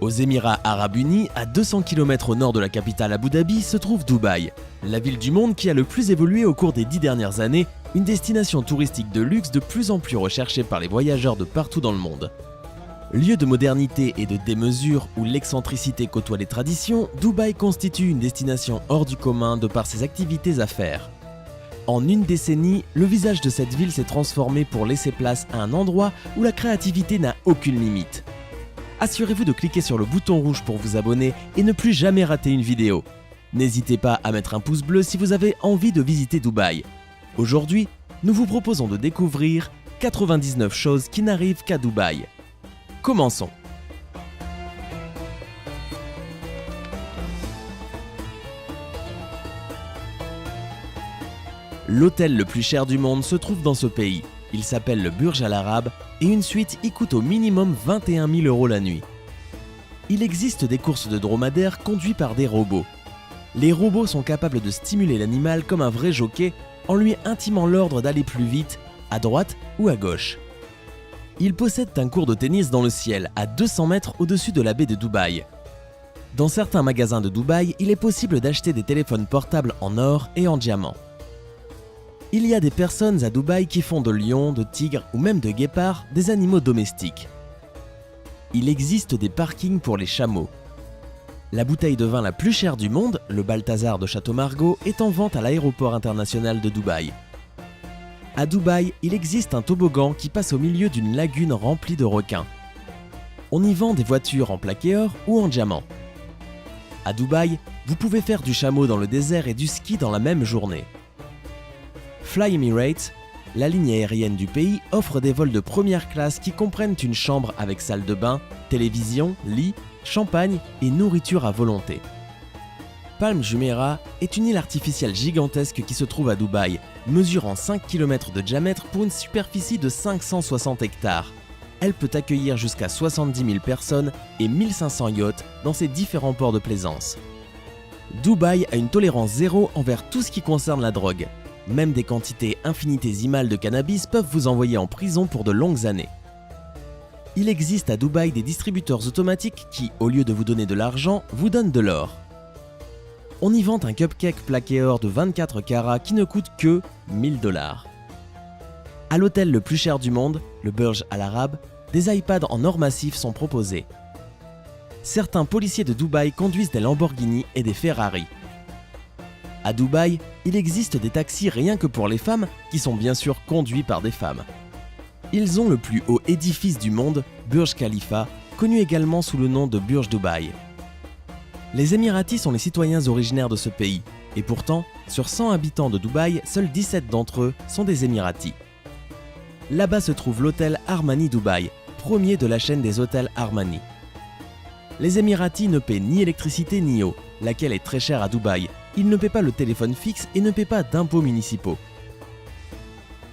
Aux Émirats Arabes Unis, à 200 km au nord de la capitale Abu Dhabi, se trouve Dubaï, la ville du monde qui a le plus évolué au cours des 10 dernières années, une destination touristique de luxe de plus en plus recherchée par les voyageurs de partout dans le monde. Lieu de modernité et de démesure où l'excentricité côtoie les traditions, Dubaï constitue une destination hors du commun de par ses activités à faire. En une décennie, le visage de cette ville s'est transformé pour laisser place à un endroit où la créativité n'a aucune limite. Assurez-vous de cliquer sur le bouton rouge pour vous abonner et ne plus jamais rater une vidéo. N'hésitez pas à mettre un pouce bleu si vous avez envie de visiter Dubaï. Aujourd'hui, nous vous proposons de découvrir 99 choses qui n'arrivent qu'à Dubaï. Commençons. L'hôtel le plus cher du monde se trouve dans ce pays. Il s'appelle le Burj Al Arab et une suite y coûte au minimum 21 000 € la nuit. Il existe des courses de dromadaires conduits par des robots. Les robots sont capables de stimuler l'animal comme un vrai jockey en lui intimant l'ordre d'aller plus vite, à droite ou à gauche. Ils possèdent un court de tennis dans le ciel, à 200 mètres au-dessus de la baie de Dubaï. Dans certains magasins de Dubaï, il est possible d'acheter des téléphones portables en or et en diamant. Il y a des personnes à Dubaï qui font de lions, de tigres ou même de guépards des animaux domestiques. Il existe des parkings pour les chameaux. La bouteille de vin la plus chère du monde, le Balthazar de Château Margaux, est en vente à l'aéroport international de Dubaï. À Dubaï, il existe un toboggan qui passe au milieu d'une lagune remplie de requins. On y vend des voitures en plaqué or ou en diamant. À Dubaï, vous pouvez faire du chameau dans le désert et du ski dans la même journée. Fly Emirates, la ligne aérienne du pays, offre des vols de première classe qui comprennent une chambre avec salle de bain, télévision, lit, champagne et nourriture à volonté. Palm Jumeirah est une île artificielle gigantesque qui se trouve à Dubaï, mesurant 5 km de diamètre pour une superficie de 560 hectares. Elle peut accueillir jusqu'à 70 000 personnes et 1500 yachts dans ses différents ports de plaisance. Dubaï a une tolérance zéro envers tout ce qui concerne la drogue. Même des quantités infinitésimales de cannabis peuvent vous envoyer en prison pour de longues années. Il existe à Dubaï des distributeurs automatiques qui, au lieu de vous donner de l'argent, vous donnent de l'or. On y vend un cupcake plaqué or de 24 carats qui ne coûte que 1000 $. À l'hôtel le plus cher du monde, le Burj Al Arab, des iPads en or massif sont proposés. Certains policiers de Dubaï conduisent des Lamborghini et des Ferrari. À Dubaï, il existe des taxis rien que pour les femmes qui sont bien sûr conduits par des femmes. Ils ont le plus haut édifice du monde, Burj Khalifa, connu également sous le nom de Burj Dubaï. Les Émiratis sont les citoyens originaires de ce pays, et pourtant, sur 100 habitants de Dubaï, seuls 17 d'entre eux sont des Émiratis. Là-bas se trouve l'hôtel Armani Dubaï, premier de la chaîne des hôtels Armani. Les Émiratis ne paient ni électricité ni eau, laquelle est très chère à Dubaï. Ils ne paient pas le téléphone fixe et ne paient pas d'impôts municipaux.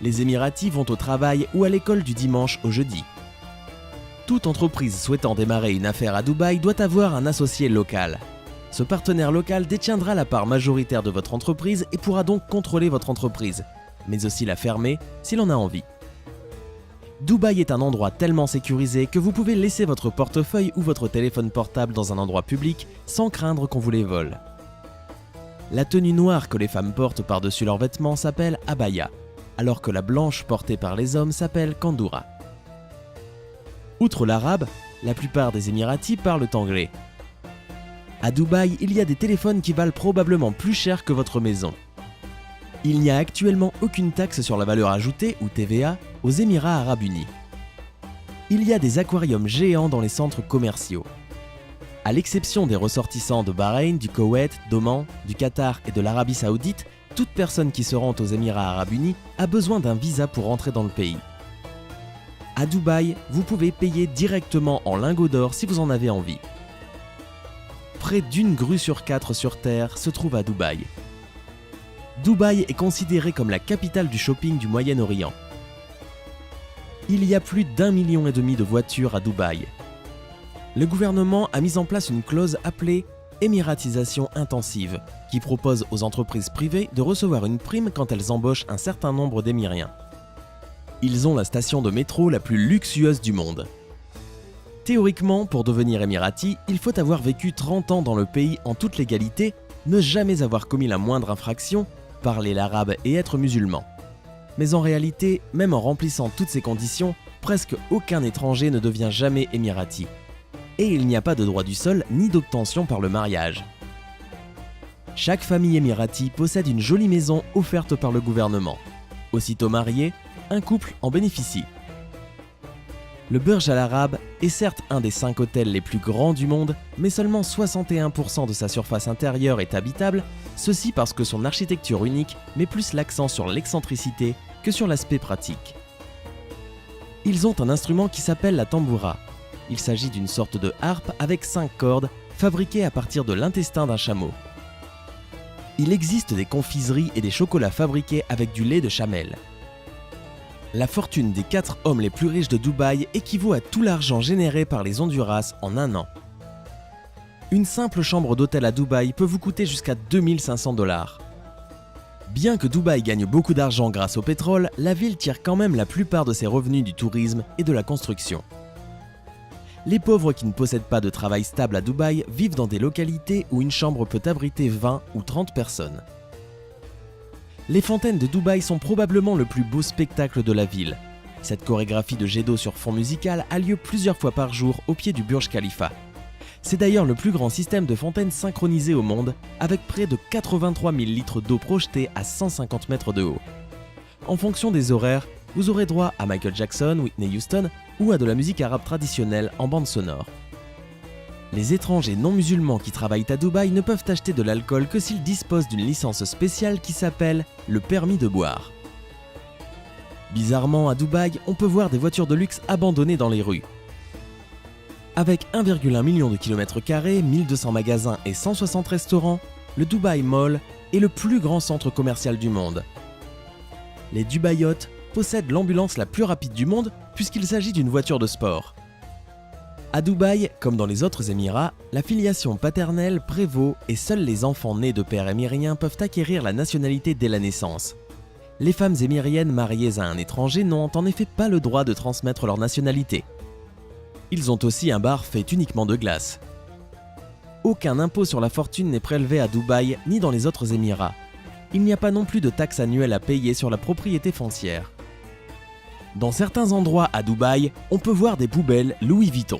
Les Émiratis vont au travail ou à l'école du dimanche au jeudi. Toute entreprise souhaitant démarrer une affaire à Dubaï doit avoir un associé local. Ce partenaire local détiendra la part majoritaire de votre entreprise et pourra donc contrôler votre entreprise, mais aussi la fermer s'il en a envie. Dubaï est un endroit tellement sécurisé que vous pouvez laisser votre portefeuille ou votre téléphone portable dans un endroit public sans craindre qu'on vous les vole. La tenue noire que les femmes portent par-dessus leurs vêtements s'appelle abaya, alors que la blanche portée par les hommes s'appelle kandoura. Outre l'arabe, la plupart des Émiratis parlent anglais. À Dubaï, il y a des téléphones qui valent probablement plus cher que votre maison. Il n'y a actuellement aucune taxe sur la valeur ajoutée ou TVA aux Émirats Arabes Unis. Il y a des aquariums géants dans les centres commerciaux. À l'exception des ressortissants de Bahreïn, du Koweït, d'Oman, du Qatar et de l'Arabie Saoudite, toute personne qui se rend aux Émirats Arabes Unis a besoin d'un visa pour entrer dans le pays. À Dubaï, vous pouvez payer directement en lingots d'or si vous en avez envie. Près d'une grue sur 4 sur Terre se trouve à Dubaï. Dubaï est considérée comme la capitale du shopping du Moyen-Orient. Il y a plus d'1,5 million de voitures à Dubaï. Le gouvernement a mis en place une clause appelée « émiratisation intensive » qui propose aux entreprises privées de recevoir une prime quand elles embauchent un certain nombre d'émiriens. Ils ont la station de métro la plus luxueuse du monde. Théoriquement, pour devenir émirati, il faut avoir vécu 30 ans dans le pays en toute légalité, ne jamais avoir commis la moindre infraction, parler l'arabe et être musulman. Mais en réalité, même en remplissant toutes ces conditions, presque aucun étranger ne devient jamais émirati. Et il n'y a pas de droit du sol ni d'obtention par le mariage. Chaque famille émirati possède une jolie maison offerte par le gouvernement. Aussitôt marié, un couple en bénéficie. Le Burj Al Arab est certes un des 5 hôtels les plus grands du monde, mais seulement 61% de sa surface intérieure est habitable, ceci parce que son architecture unique met plus l'accent sur l'excentricité que sur l'aspect pratique. Ils ont un instrument qui s'appelle la tamboura. Il s'agit d'une sorte de harpe avec 5 cordes, fabriquée à partir de l'intestin d'un chameau. Il existe des confiseries et des chocolats fabriqués avec du lait de chamelle. La fortune des 4 hommes les plus riches de Dubaï équivaut à tout l'argent généré par les Honduras en un an. Une simple chambre d'hôtel à Dubaï peut vous coûter jusqu'à 2500 $. Bien que Dubaï gagne beaucoup d'argent grâce au pétrole, la ville tire quand même la plupart de ses revenus du tourisme et de la construction. Les pauvres qui ne possèdent pas de travail stable à Dubaï vivent dans des localités où une chambre peut abriter 20 ou 30 personnes. Les fontaines de Dubaï sont probablement le plus beau spectacle de la ville. Cette chorégraphie de jet d'eau sur fond musical a lieu plusieurs fois par jour au pied du Burj Khalifa. C'est d'ailleurs le plus grand système de fontaines synchronisé au monde, avec près de 83 000 litres d'eau projetés à 150 mètres de haut. En fonction des horaires, vous aurez droit à Michael Jackson, Whitney Houston ou à de la musique arabe traditionnelle en bande sonore. Les étrangers non musulmans qui travaillent à Dubaï ne peuvent acheter de l'alcool que s'ils disposent d'une licence spéciale qui s'appelle le permis de boire. Bizarrement, à Dubaï, on peut voir des voitures de luxe abandonnées dans les rues. Avec 1,1 million de kilomètres carrés, 1200 magasins et 160 restaurants, le Dubai Mall est le plus grand centre commercial du monde. Les Dubaïotes possèdent l'ambulance la plus rapide du monde puisqu'il s'agit d'une voiture de sport. À Dubaï, comme dans les autres Émirats, la filiation paternelle prévaut et seuls les enfants nés de pères émiriens peuvent acquérir la nationalité dès la naissance. Les femmes émiriennes mariées à un étranger n'ont en effet pas le droit de transmettre leur nationalité. Ils ont aussi un bar fait uniquement de glace. Aucun impôt sur la fortune n'est prélevé à Dubaï ni dans les autres Émirats. Il n'y a pas non plus de taxe annuelle à payer sur la propriété foncière. Dans certains endroits à Dubaï, on peut voir des poubelles Louis Vuitton.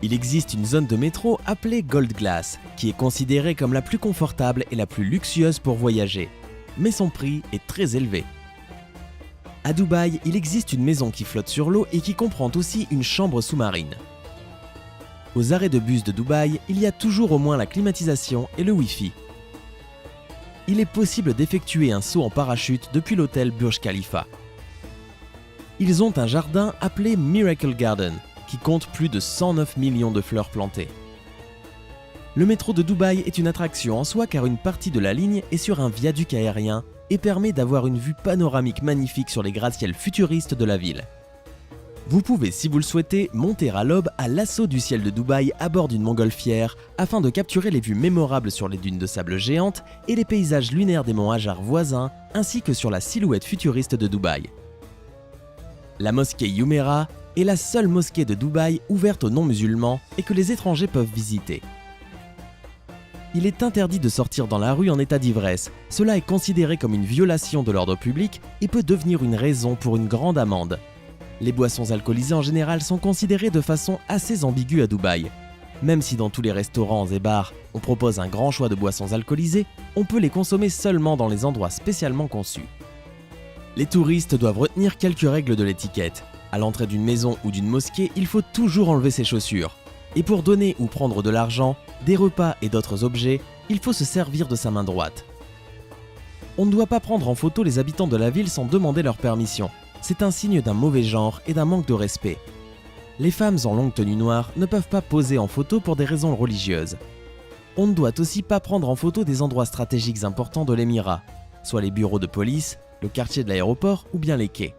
Il existe une zone de métro appelée Gold Glass, qui est considérée comme la plus confortable et la plus luxueuse pour voyager. Mais son prix est très élevé. À Dubaï, il existe une maison qui flotte sur l'eau et qui comprend aussi une chambre sous-marine. Aux arrêts de bus de Dubaï, il y a toujours au moins la climatisation et le Wi-Fi. Il est possible d'effectuer un saut en parachute depuis l'hôtel Burj Khalifa. Ils ont un jardin appelé Miracle Garden, qui compte plus de 109 millions de fleurs plantées. Le métro de Dubaï est une attraction en soi car une partie de la ligne est sur un viaduc aérien et permet d'avoir une vue panoramique magnifique sur les gratte-ciels futuristes de la ville. Vous pouvez, si vous le souhaitez, monter à l'aube à l'assaut du ciel de Dubaï à bord d'une montgolfière afin de capturer les vues mémorables sur les dunes de sable géantes et les paysages lunaires des monts Hajar voisins ainsi que sur la silhouette futuriste de Dubaï. La mosquée Jumeirah est la seule mosquée de Dubaï ouverte aux non-musulmans et que les étrangers peuvent visiter. Il est interdit de sortir dans la rue en état d'ivresse. Cela est considéré comme une violation de l'ordre public et peut devenir une raison pour une grande amende. Les boissons alcoolisées en général sont considérées de façon assez ambiguë à Dubaï. Même si dans tous les restaurants et bars, on propose un grand choix de boissons alcoolisées, on peut les consommer seulement dans les endroits spécialement conçus. Les touristes doivent retenir quelques règles de l'étiquette. À l'entrée d'une maison ou d'une mosquée, il faut toujours enlever ses chaussures. Et pour donner ou prendre de l'argent, des repas et d'autres objets, il faut se servir de sa main droite. On ne doit pas prendre en photo les habitants de la ville sans demander leur permission. C'est un signe d'un mauvais genre et d'un manque de respect. Les femmes en longue tenue noire ne peuvent pas poser en photo pour des raisons religieuses. On ne doit aussi pas prendre en photo des endroits stratégiques importants de l'émirat, soit les bureaux de police, le quartier de l'aéroport ou bien les quais.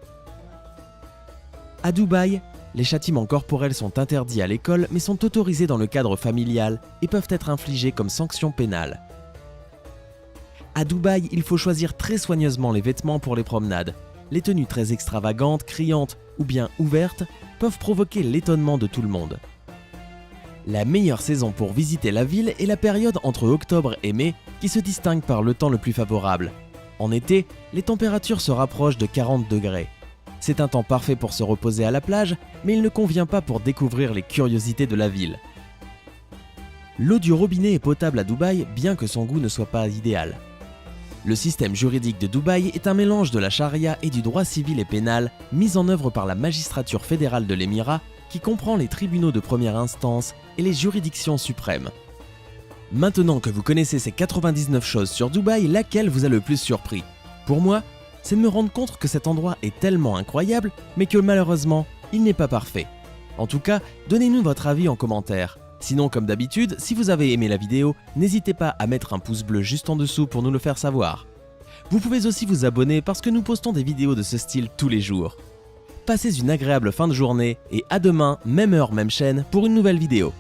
À Dubaï, les châtiments corporels sont interdits à l'école mais sont autorisés dans le cadre familial et peuvent être infligés comme sanction pénale. À Dubaï, il faut choisir très soigneusement les vêtements pour les promenades. Les tenues très extravagantes, criantes ou bien ouvertes peuvent provoquer l'étonnement de tout le monde. La meilleure saison pour visiter la ville est la période entre octobre et mai qui se distingue par le temps le plus favorable. En été, les températures se rapprochent de 40 degrés. C'est un temps parfait pour se reposer à la plage, mais il ne convient pas pour découvrir les curiosités de la ville. L'eau du robinet est potable à Dubaï, bien que son goût ne soit pas idéal. Le système juridique de Dubaï est un mélange de la charia et du droit civil et pénal mis en œuvre par la magistrature fédérale de l'Émirat, qui comprend les tribunaux de première instance et les juridictions suprêmes. Maintenant que vous connaissez ces 99 choses sur Dubaï, laquelle vous a le plus surpris? Pour moi, c'est de me rendre compte que cet endroit est tellement incroyable, mais que malheureusement, il n'est pas parfait. En tout cas, donnez-nous votre avis en commentaire. Sinon, comme d'habitude, si vous avez aimé la vidéo, n'hésitez pas à mettre un pouce bleu juste en dessous pour nous le faire savoir. Vous pouvez aussi vous abonner parce que nous postons des vidéos de ce style tous les jours. Passez une agréable fin de journée et à demain, même heure, même chaîne, pour une nouvelle vidéo.